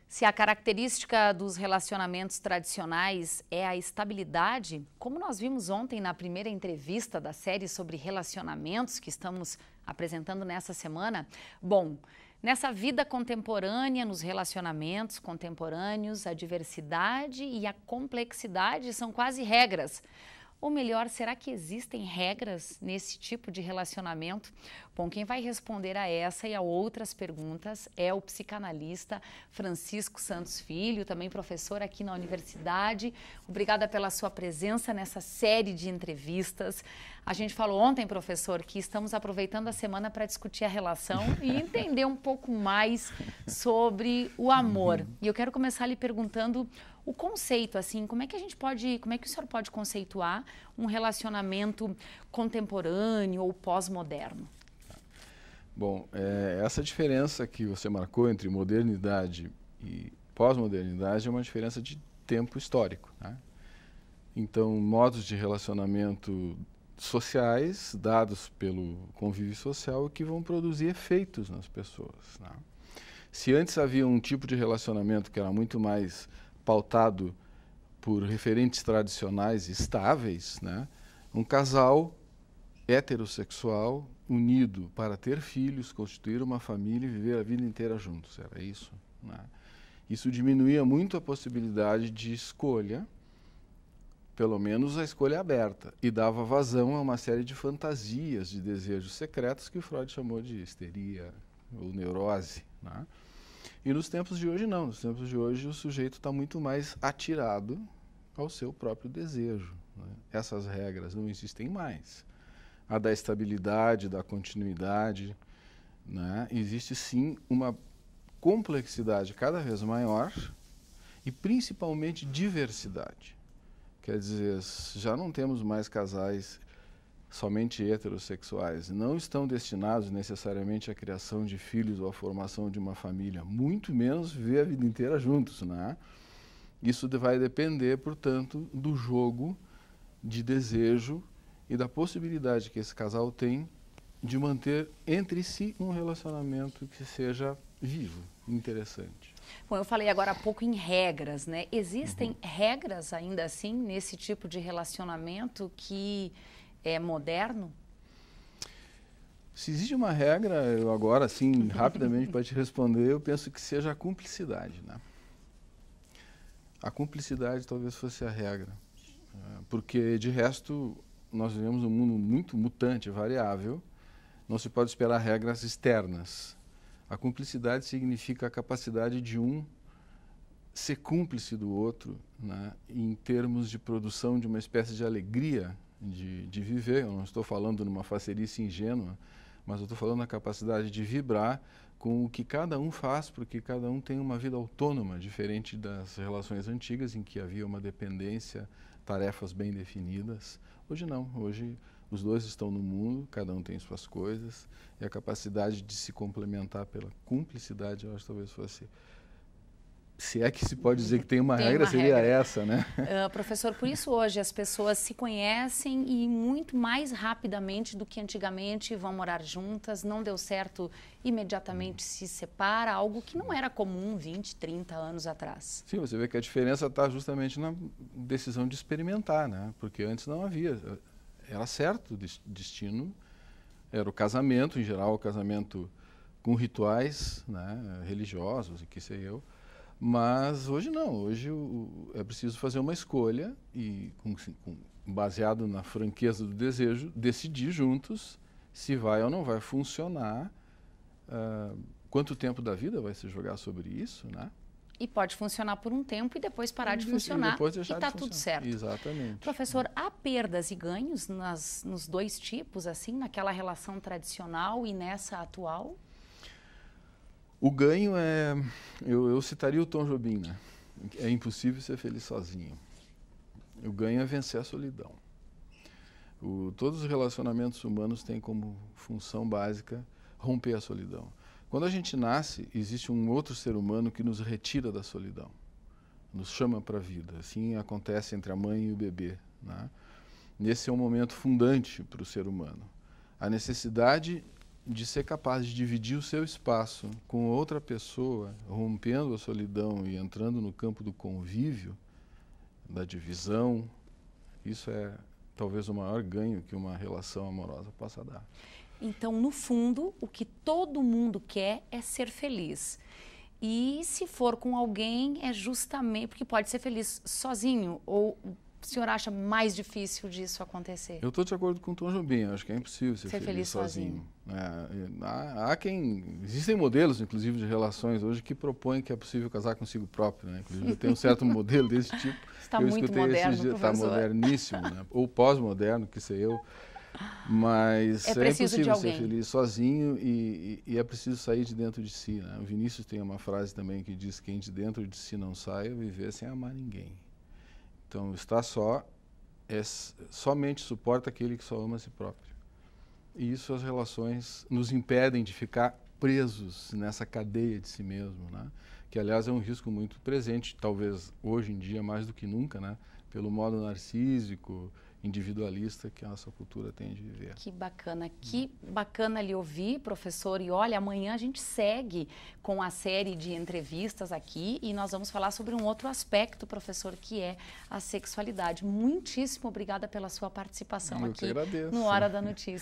Se a característica dos relacionamentos tradicionais é a estabilidade, como nós vimos ontem na primeira entrevista da série sobre relacionamentos que estamos apresentando nessa semana, bom, nessa vida contemporânea, nos relacionamentos contemporâneos, a diversidade e a complexidade são quase regras. Ou melhor, será que existem regras nesse tipo de relacionamento? Bom, quem vai responder a essa e a outras perguntas é o psicanalista Francisco Santos Filho, também professor aqui na universidade. Obrigada pela sua presença nessa série de entrevistas. A gente falou ontem, professor, que estamos aproveitando a semana para discutir a relação e entender um pouco mais sobre o amor. E eu quero começar lhe perguntando o conceito, assim, como é que o senhor pode conceituar um relacionamento contemporâneo ou pós-moderno? Bom, essa diferença que você marcou entre modernidade e pós-modernidade é uma diferença de tempo histórico, né? Então, modos de relacionamento sociais dados pelo convívio social que vão produzir efeitos nas pessoas, né? Se antes havia um tipo de relacionamento que era muito mais pautado por referentes tradicionais estáveis, né? Um casal heterossexual unido para ter filhos, constituir uma família e viver a vida inteira juntos, era isso, né? Isso diminuía muito a possibilidade de escolha, pelo menos a escolha aberta, e dava vazão a uma série de fantasias, de desejos secretos que o Freud chamou de histeria ou neurose, né? E nos tempos de hoje não, nos tempos de hoje o sujeito está muito mais atirado ao seu próprio desejo, né? Essas regras não existem mais. A da estabilidade, da continuidade, né? Existe sim uma complexidade cada vez maior e principalmente diversidade. Quer dizer, já não temos mais casais somente heterossexuais, não estão destinados necessariamente à criação de filhos ou à formação de uma família, muito menos viver a vida inteira juntos, né? Isso vai depender, portanto, do jogo de desejo e da possibilidade que esse casal tem de manter entre si um relacionamento que seja vivo, interessante. Bom, eu falei agora há pouco em regras, né? Existem regras ainda assim nesse tipo de relacionamento que é moderno? Se existe uma regra, eu agora, assim, rapidamente para te responder, eu penso que seja a cumplicidade, né? A cumplicidade talvez fosse a regra, porque de resto nós vivemos um mundo muito mutante, variável, não se pode esperar regras externas. A cumplicidade significa a capacidade de um ser cúmplice do outro, né, em termos de produção de uma espécie de alegria de viver. Eu não estou falando numa facerice ingênua, mas eu estou falando na capacidade de vibrar com o que cada um faz, porque cada um tem uma vida autônoma, diferente das relações antigas em que havia uma dependência, tarefas bem definidas. Hoje não, hoje os dois estão no mundo, cada um tem suas coisas, e a capacidade de se complementar pela cumplicidade, eu acho que talvez fosse... Se é que se pode dizer que tem uma regra, seria essa, né? Professor, por isso hoje as pessoas se conhecem e muito mais rapidamente do que antigamente vão morar juntas, não deu certo, imediatamente se separa, algo que não era comum 20, 30 anos atrás. Sim, você vê que a diferença está justamente na decisão de experimentar, né? Porque antes não havia, era certo o destino, era o casamento, em geral o casamento com rituais, né, religiosos e que sei eu. Mas hoje não, hoje é preciso fazer uma escolha e, baseado na franqueza do desejo, decidir juntos se vai ou não vai funcionar, quanto tempo da vida vai se jogar sobre isso, né? E pode funcionar por um tempo e depois parar de funcionar e está tudo certo. Exatamente. Professor, há perdas e ganhos nos dois tipos, assim, naquela relação tradicional e nessa atual? O ganho é, eu citaria o Tom Jobim, né? É impossível ser feliz sozinho. O ganho é vencer a solidão. Todos os relacionamentos humanos têm como função básica romper a solidão. Quando a gente nasce, existe um outro ser humano que nos retira da solidão, nos chama para a vida. Assim acontece entre a mãe e o bebê, né? Esse é um momento fundante para o ser humano. A necessidade de ser capaz de dividir o seu espaço com outra pessoa, rompendo a solidão e entrando no campo do convívio, da divisão, isso é talvez o maior ganho que uma relação amorosa possa dar. Então, no fundo, o que todo mundo quer é ser feliz. E se for com alguém, é justamente porque pode ser feliz sozinho, ou o senhor acha mais difícil disso acontecer? Eu estou de acordo com o Tom Jobim, acho que é impossível ser feliz sozinho. Existem modelos, inclusive, de relações hoje que propõem que é possível casar consigo próprio, né? Inclusive, eu tenho um certo modelo desse tipo. Está muito moderno, professor. Está moderníssimo, né? Ou pós-moderno, que sei eu. Mas é impossível ser feliz sozinho e é preciso sair de dentro de si, né? O Vinícius tem uma frase também que diz: quem de dentro de si não sai, é viver sem amar ninguém. Então, estar só somente suporta aquele que só ama a si próprio. E isso, as relações nos impedem de ficar presos nessa cadeia de si mesmo, né? Que, aliás, é um risco muito presente, talvez hoje em dia mais do que nunca, né? Pelo modo narcísico, individualista que a nossa cultura tem de viver. Que bacana lhe ouvir, professor. E olha, amanhã a gente segue com a série de entrevistas aqui e nós vamos falar sobre um outro aspecto, professor, que é a sexualidade. Muitíssimo obrigada pela sua participação aqui no Hora da Notícia.